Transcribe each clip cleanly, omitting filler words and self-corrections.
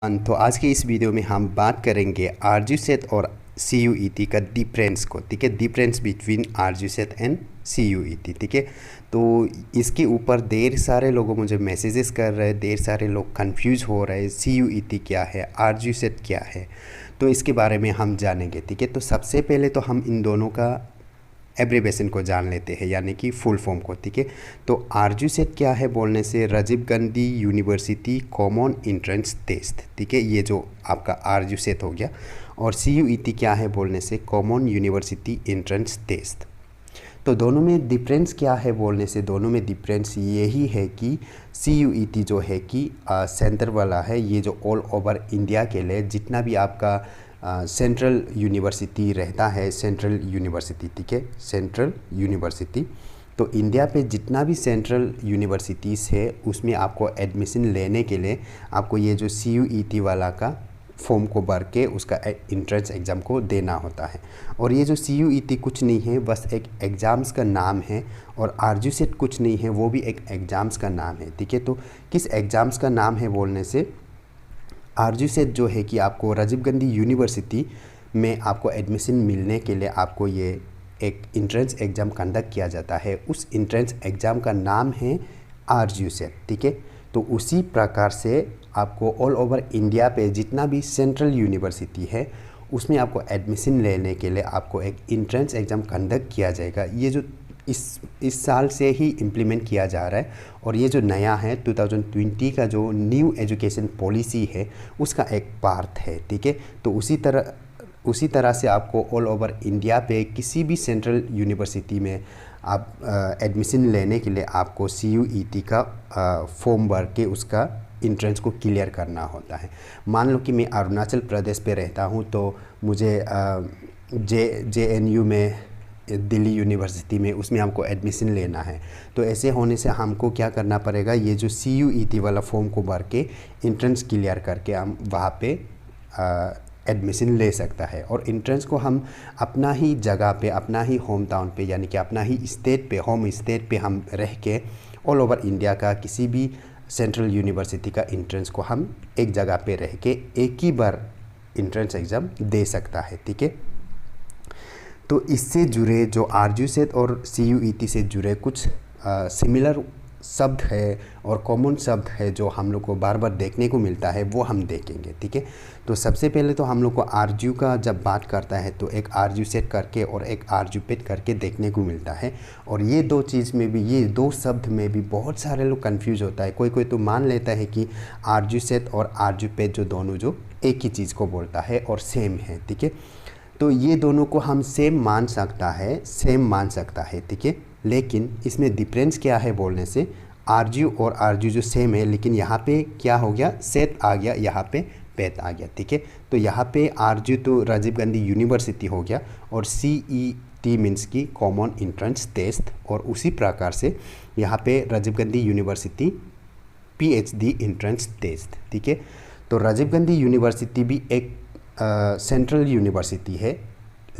तो आज के इस वीडियो में हम बात करेंगे आरजू सेट और CUET का डिफरेंस को। ठीक है, difference between Aarzoo set and CUET। ठीक है, तो इसके ऊपर ढेर सारे लोगों मुझे मैसेजेस कर रहे हैं, ढेर सारे लोग कंफ्यूज हो रहे हैं CUET क्या है, आरजू सेट क्या है। तो इसके बारे में हम जानेंगे। ठीक है, तो सबसे पहले तो हम इन दोनों का एब्रीवेशन को जान लेते हैं, यानी कि फुल फॉर्म को। ठीक है, तो आरजू सेट क्या है बोलने से Rajiv Gandhi university common entrance test. ठीक है, ये जो आपका आरजू सेट हो गया। और CUET क्या है बोलने से कॉमन यूनिवर्सिटी एंट्रेंस टेस्ट। तो दोनों में डिफरेंस क्या है बोलने से दोनों में डिफरेंस यही है कि CUET जो है कि सेंटर वाला है, ये जो ऑल ओवर इंडिया के लिए जितना भी आपका सेंट्रल यूनिवर्सिटी रहता है, सेंट्रल यूनिवर्सिटी। ठीक है, सेंट्रल यूनिवर्सिटी, तो इंडिया पे जितना भी सेंट्रल यूनिवर्सिटीज़ है उसमें आपको एडमिशन लेने के लिए आपको ये जो CUET वाला का फॉर्म को भर के उसका एंट्रेंस एग्ज़ाम को देना होता है। और ये जो CUET कुछ नहीं है, बस एक एग्ज़ाम्स का नाम है। और आरजू सेट कुछ नहीं है, वो भी एक एग्ज़ाम्स का नाम है। ठीक है, तो किस एग्ज़ाम्स का नाम है बोलने से आरजू सेट जो है कि आपको राजीव गांधी यूनिवर्सिटी में आपको एडमिशन मिलने के लिए आपको ये एक एंट्रेंस एग्ज़ाम कंडक्ट किया जाता है। उस एंट्रेंस एग्ज़ाम का नाम है आरजू सेट। ठीक है, तो उसी प्रकार से आपको ऑल ओवर इंडिया पे जितना भी सेंट्रल यूनिवर्सिटी है उसमें आपको एडमिशन लेने के लिए आपको एक एंट्रेंस एग्ज़ाम कंडक्ट किया जाएगा। ये जो इस साल से ही इम्प्लीमेंट किया जा रहा है। और ये जो नया है 2020 का जो न्यू एजुकेशन पॉलिसी है उसका एक पार्ट है। ठीक है, तो उसी तरह से आपको ऑल ओवर इंडिया पे किसी भी सेंट्रल यूनिवर्सिटी में आप एडमिशन लेने के लिए आपको CUET का फॉर्म भर के उसका इंट्रेंस को क्लियर करना होता है। मान लो कि मैं अरुणाचल प्रदेश पे रहता हूँ, तो मुझे JNU में, दिल्ली यूनिवर्सिटी में, उसमें हमको एडमिशन लेना है। तो ऐसे होने से हमको क्या करना पड़ेगा, ये जो CUET वाला फॉर्म को भर के एंट्रेंस क्लियर करके हम वहाँ पे एडमिशन ले सकता है। और एंट्रेंस को हम अपना ही जगह पे, अपना ही होम टाउन पे, यानी कि अपना ही स्टेट पे, होम स्टेट पे हम रह के ऑल ओवर इंडिया का किसी भी सेंट्रल यूनिवर्सिटी का एंट्रेंस को हम एक जगह पे रह के एक ही बार एंट्रेंस एग्ज़ाम दे सकता है। ठीक है, तो इससे जुड़े जो आरजू सेट और CUET से जुड़े कुछ सिमिलर शब्द है और कॉमन शब्द है जो हम लोग को बार बार देखने को मिलता है, वो हम देखेंगे। ठीक है, तो सबसे पहले तो हम लोग को आरजू का जब बात करता है तो एक आरजू सेट करके और एक आरजू पेट करके देखने को मिलता है। और ये दो चीज़ में भी, ये दो शब्द में भी बहुत सारे लोग कंफ्यूज होता है। कोई कोई तो मान लेता है कि आरजू सेट और आरजू पेट जो दोनों जो एक ही चीज़ को बोलता है और सेम है। ठीक है, तो ये दोनों को हम सेम मान सकता है। ठीक है, लेकिन इसमें डिफरेंस क्या है बोलने से आरजू और आरजू जो सेम है, लेकिन यहाँ पे क्या हो गया, सेट आ गया, यहाँ पे पेट आ गया। ठीक है, तो यहाँ पे आरजू तो राजीव गांधी यूनिवर्सिटी हो गया और CET मीन्स की कॉमन एंट्रेंस टेस्ट। और उसी प्रकार से यहाँ पे Rajiv Gandhi university PhD entrance test. ठीक है, तो राजीव गांधी यूनिवर्सिटी भी एक सेंट्रल यूनिवर्सिटी है,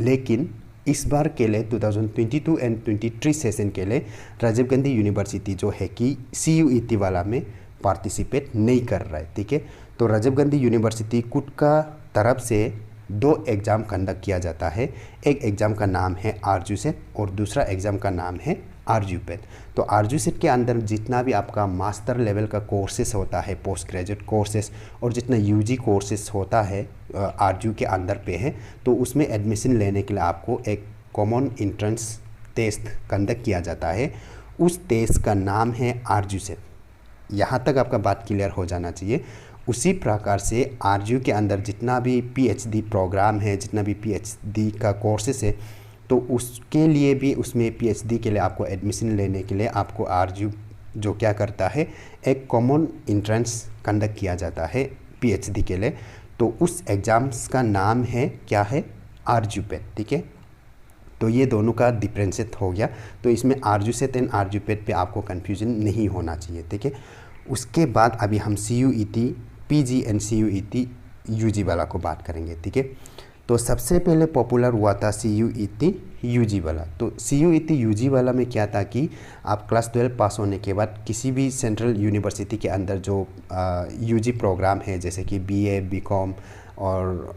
लेकिन इस बार के लिए 2022 एंड 23 सेशन के लिए राजीव गांधी यूनिवर्सिटी जो है कि CUET वाला में पार्टिसिपेट नहीं कर रहा है। ठीक है, तो राजीव गांधी यूनिवर्सिटी खुद का तरफ से दो एग्ज़ाम कंडक्ट किया जाता है। एक एग्ज़ाम का नाम है आरजू सेट और दूसरा एग्ज़ाम का नाम है आरजू पेट। तो आरजू सेट के अंदर जितना भी आपका मास्टर लेवल का कोर्सेस होता है, पोस्ट ग्रेजुएट कोर्सेस, और जितना UG कोर्सेस होता है आरजू के अंदर पे है, तो उसमें एडमिशन लेने के लिए आपको एक कॉमन एंट्रेंस टेस्ट कंडक्ट किया जाता है। उस टेस्ट का नाम है आरजू सेट। यहाँ तक आपका बात क्लियर हो जाना चाहिए। उसी प्रकार से आरजू के अंदर जितना भी PhD प्रोग्राम है, जितना भी PhD का कोर्सेस है, तो उसके लिए भी, उसमें PhD के लिए आपको एडमिशन लेने के लिए आपको आरजू जो क्या करता है, एक कॉमन एंट्रेंस कंडक्ट किया जाता है PhD के लिए। तो उस एग्ज़ाम्स का नाम है क्या है, आरजू पेट। ठीक है, तो ये दोनों का डिफरेंसेट हो गया। तो इसमें आरजू सेट एंड आरजू पेट पे आपको कन्फ्यूजन नहीं होना चाहिए। ठीक है, उसके बाद अभी हम CUET PG and CUET UG वाला को बात करेंगे। ठीक है, तो सबसे पहले पॉपुलर हुआ था CUET UG वाला। तो CUET UG वाला में क्या था कि आप क्लास 12 पास होने के बाद किसी भी सेंट्रल यूनिवर्सिटी के अंदर जो UG प्रोग्राम है, जैसे कि BA BCom और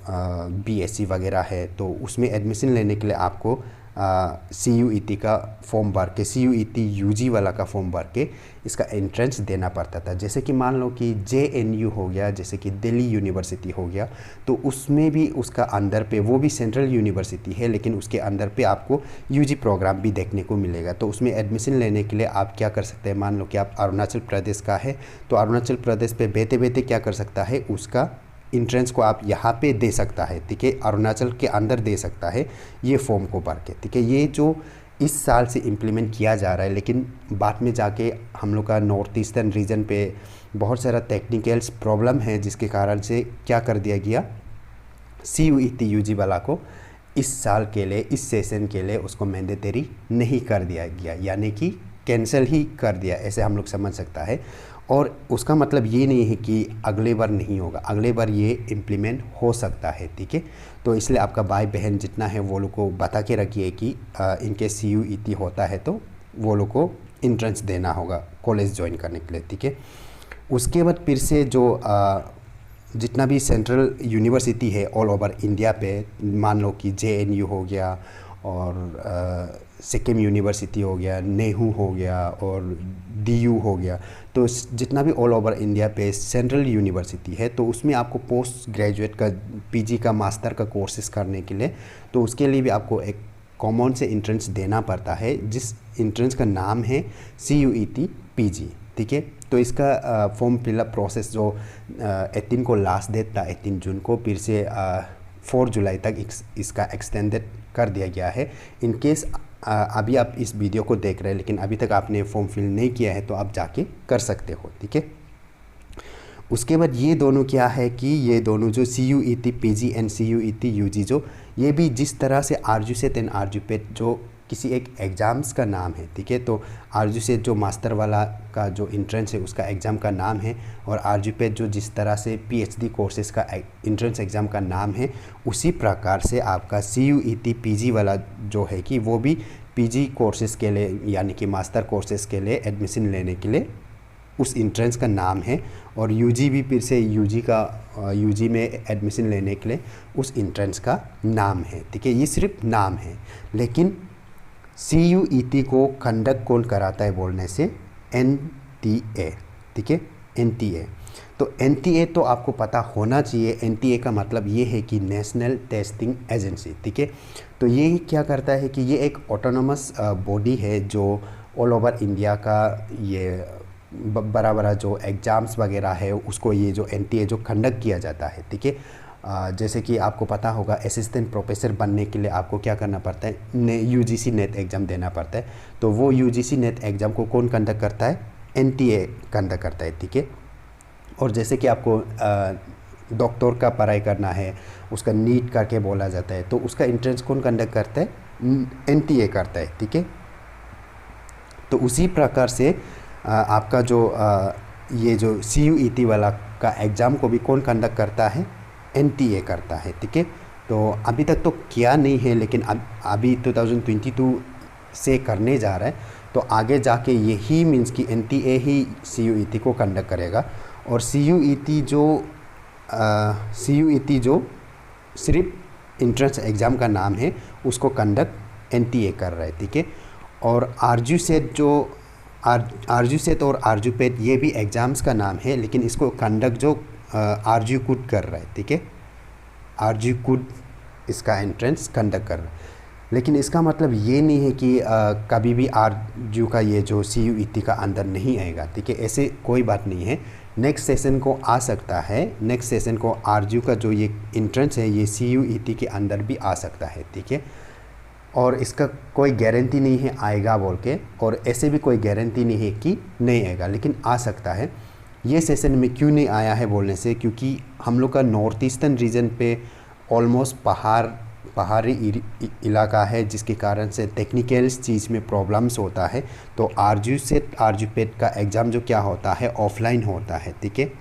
BSc वगैरह है, तो उसमें एडमिशन लेने के लिए आपको CUET का फॉर्म भर के, CUET UG वाला का फॉर्म भर के इसका एंट्रेंस देना पड़ता था। जैसे कि मान लो कि JNU हो गया, जैसे कि दिल्ली यूनिवर्सिटी हो गया, तो उसमें भी उसका अंदर पे, वो भी सेंट्रल यूनिवर्सिटी है लेकिन उसके अंदर पे आपको UG प्रोग्राम भी देखने को मिलेगा। तो उसमें एडमिशन लेने के लिए आप क्या कर सकते हैं, मान लो कि आप अरुणाचल प्रदेश का है, तो अरुणाचल प्रदेश पे बेते बेते क्या कर सकता है, उसका इंट्रेंस को आप यहाँ पे दे सकता है, ठीक है, अरुणाचल के अंदर दे सकता है ये फॉर्म को भर के, ठीक है। ये जो इस साल से इम्प्लीमेंट किया जा रहा है, लेकिन बाद में जाके हम लोग का नॉर्थ ईस्टर्न रीजन पे बहुत सारा टेक्निकल्स प्रॉब्लम है, जिसके कारण से क्या कर दिया गया, CUET UG वाला को इस साल के लिए, इस सेशन के लिए उसको मैंडेटरी नहीं कर दिया गया, यानी कि कैंसिल ही कर दिया, ऐसे हम लोग समझ सकता है। और उसका मतलब ये नहीं है कि अगले बार नहीं होगा, अगले बार ये इम्प्लीमेंट हो सकता है, ठीक है। तो इसलिए आपका भाई बहन जितना है वो लोग को बता के रखिए कि इनके CUET होता है तो वो लोग को इंट्रेंस देना होगा कॉलेज ज्वाइन करने के लिए, ठीक है। उसके बाद फिर से जो जितना भी सेंट्रल यूनिवर्सिटी है ऑल ओवर इंडिया पे, मान लो कि JNU हो गया और सिक्किम यूनिवर्सिटी हो गया, नेहरू हो गया और DU हो गया, तो जितना भी ऑल ओवर इंडिया पे सेंट्रल यूनिवर्सिटी है, तो उसमें आपको पोस्ट ग्रेजुएट का, PG का, मास्टर का कोर्सेज करने के लिए, तो उसके लिए भी आपको एक कॉमन से इंट्रेंस देना पड़ता है, जिस इंट्रेंस का नाम है CUET PG, ठीक है। तो इसका फॉर्म फिलअप प्रोसेस जो 18 को लास्ट डेट था, 18 जून को, फिर से 4 जुलाई तक इसका एक्सटेंडेड कर दिया गया है। इन केस अभी आप इस वीडियो को देख रहे हैं लेकिन अभी तक आपने फॉर्म फिल नहीं किया है, तो आप जाके कर सकते हो, ठीक है। उसके बाद ये दोनों क्या है कि ये दोनों जो CUET PG and CUET UG, जो ये भी जिस तरह से RGSET एंड RGPAT जो किसी एक एग्ज़ाम्स का नाम है, ठीक है, तो RGSET जो मास्टर वाला का जो इंट्रेंस है उसका एग्ज़ाम का नाम है, और RGPAT जो जिस तरह से PhD कोर्सेज़ का इंट्रेंस एग्ज़ाम का नाम है, उसी प्रकार से आपका CUET PG वाला जो है कि वो भी PG कोर्सेज़ के लिए, यानी कि मास्टर कोर्सेज़ के लिए एडमिशन लेने के लिए उस इंट्रेंस का नाम है, और UG भी फिर से UG में एडमिशन लेने के लिए उस इंट्रेंस का नाम है, ठीक है। ये सिर्फ नाम है, लेकिन CUET को कंडक्ट कौन कराता है बोलने से NTA, ठीक है, NTA। तो NTA तो आपको पता होना चाहिए, NTA का मतलब ये है कि नेशनल टेस्टिंग एजेंसी, ठीक है। तो ये क्या करता है कि ये एक ऑटोनोमस बॉडी है जो ऑल ओवर इंडिया का ये बड़ा बड़ा जो एग्ज़ाम्स वगैरह है उसको ये जो NTA जो कंडक्ट किया जाता है, ठीक है। जैसे कि आपको पता होगा असिस्टेंट प्रोफेसर बनने के लिए आपको क्या करना पड़ता है, UGC नेट एग्ज़ाम देना पड़ता है, तो वो UGC नेट एग्ज़ाम को कौन कंडक्ट करता है, NTA कंडक्ट करता है, ठीक है। और जैसे कि आपको डॉक्टर का पढ़ाई करना है, उसका नीट करके बोला जाता है, तो उसका एंट्रेंस कौन कंडक्ट करता है, NTA करता है, ठीक है। तो उसी प्रकार से आपका जो ये जो CUET वाला का एग्ज़ाम को भी कौन कंडक्ट करता है, NTA करता है, ठीक है। तो अभी तक तो किया नहीं है, लेकिन अभी 2022 से करने जा रहा है, तो आगे जाके यही मीन्स कि NTA ही CUET को कंडक्ट करेगा, और CUET जो सिर्फ इंट्रेंस एग्ज़ाम का नाम है उसको कंडक्ट NTA कर रहा है, ठीक है। और RGSET और RGPAT ये भी एग्ज़ाम्स का नाम है, लेकिन इसको कंडक्ट जो RGCUT कर रहा है, ठीक है, RGCUT इसका एंट्रेंस कंडक्ट कर रहा है। लेकिन इसका मतलब ये नहीं है कि कभी भी RGU का ये जो CUET का अंदर नहीं आएगा, ठीक है, ऐसे कोई बात नहीं है। नेक्स्ट सेशन को आ सकता है, नेक्स्ट सेशन को RGU का जो ये एंट्रेंस है ये CUET के अंदर भी आ सकता है, ठीक है। और इसका कोई गारंटी नहीं है आएगा बोल के, और ऐसे भी कोई गारंटी नहीं है कि नहीं आएगा, लेकिन आ सकता है। ये सेशन में क्यों नहीं आया है बोलने से, क्योंकि हम लोग का नॉर्थ ईस्टर्न रीजन पे ऑलमोस्ट पहाड़ी इलाका है, जिसके कारण से टेक्निकल्स चीज़ में प्रॉब्लम्स होता है। तो RGSET RGPAT का एग्ज़ाम जो क्या होता है ऑफलाइन होता है, ठीक है,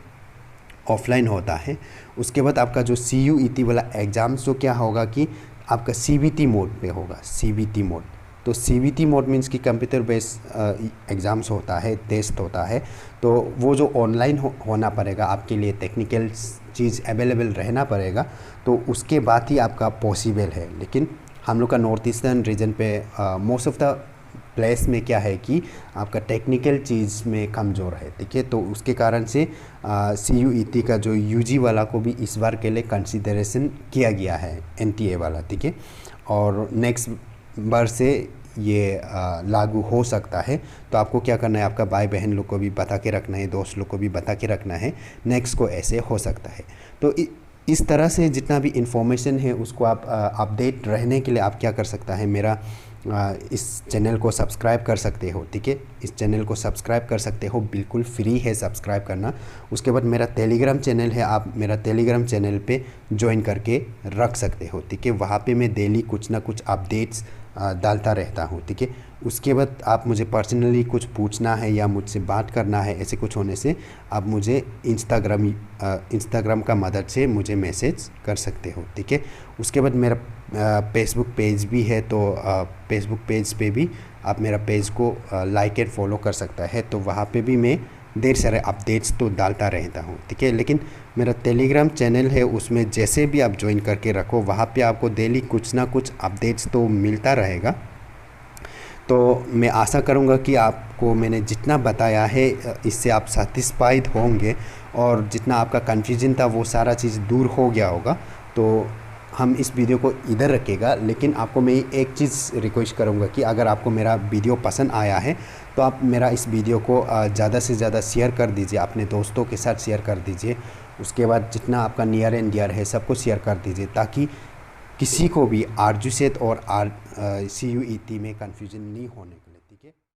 ऑफलाइन होता है। उसके बाद आपका जो CUET वाला एग्ज़ाम्स जो क्या होगा कि आपका CBT मोड पे होगा, CBT मोड। तो CBT मोड मीन्स कि कंप्यूटर बेस्ड एग्ज़ाम्स होता है, टेस्ट होता है। तो वो जो ऑनलाइन होना पड़ेगा, आपके लिए टेक्निकल चीज़ अवेलेबल रहना पड़ेगा, तो उसके बाद ही आपका पॉसिबल है। लेकिन हम लोग का नॉर्थ ईस्टर्न रीजन पे मोस्ट ऑफ द प्लेस में क्या है कि आपका टेक्निकल चीज़ में कमज़ोर है, ठीक है। तो उसके कारण से CUET का जो UG वाला को भी इस बार के लिए कंसिडरेशन किया गया है, NTA वाला, ठीक है। और नेक्स्ट बार से ये लागू हो सकता है। तो आपको क्या करना है, आपका भाई बहन लोग को भी बता के रखना है, दोस्त लोग को भी बता के रखना है, नेक्स्ट को ऐसे हो सकता है। तो इस तरह से जितना भी इंफॉर्मेशन है उसको आप अपडेट रहने के लिए आप क्या कर सकता है, मेरा इस चैनल को सब्सक्राइब कर सकते हो, ठीक है। इस चैनल को सब्सक्राइब कर सकते हो, बिल्कुल फ्री है सब्सक्राइब करना। उसके बाद मेरा टेलीग्राम चैनल है, आप मेरा टेलीग्राम चैनल पे ज्वाइन करके रख सकते हो, ठीक है। वहाँ पे मैं डेली कुछ ना कुछ अपडेट्स डालता रहता हूँ, ठीक है। उसके बाद आप मुझे पर्सनली कुछ पूछना है या मुझसे बात करना है, ऐसे कुछ होने से आप मुझे इंस्टाग्राम का मदद से मुझे मैसेज कर सकते हो, ठीक है। उसके बाद मेरा फेसबुक पेज भी है, तो फेसबुक पेज पे भी आप मेरा पेज को लाइक एंड फॉलो कर सकता है। तो वहाँ पे भी मैं ढेर सारे अपडेट्स तो डालता रहता हूँ, ठीक है। लेकिन मेरा टेलीग्राम चैनल है, उसमें जैसे भी आप ज्वाइन करके रखो, वहाँ पे आपको डेली कुछ ना कुछ अपडेट्स तो मिलता रहेगा। तो मैं आशा करूँगा कि आपको मैंने जितना बताया है इससे आप सेटिस्फाइड होंगे, और जितना आपका कन्फ्यूजन था वो सारा चीज़ दूर हो गया होगा। तो हम इस वीडियो को इधर रखेगा, लेकिन आपको मैं एक चीज़ रिक्वेस्ट करूँगा कि अगर आपको मेरा वीडियो पसंद आया है तो आप मेरा इस वीडियो को ज़्यादा से ज़्यादा शेयर कर दीजिए, अपने दोस्तों के साथ शेयर कर दीजिए। उसके बाद जितना आपका नियर एंड डियर है सबको शेयर कर दीजिए, ताकि किसी को भी RG सेट और CUET में कन्फ्यूजन नहीं होने को।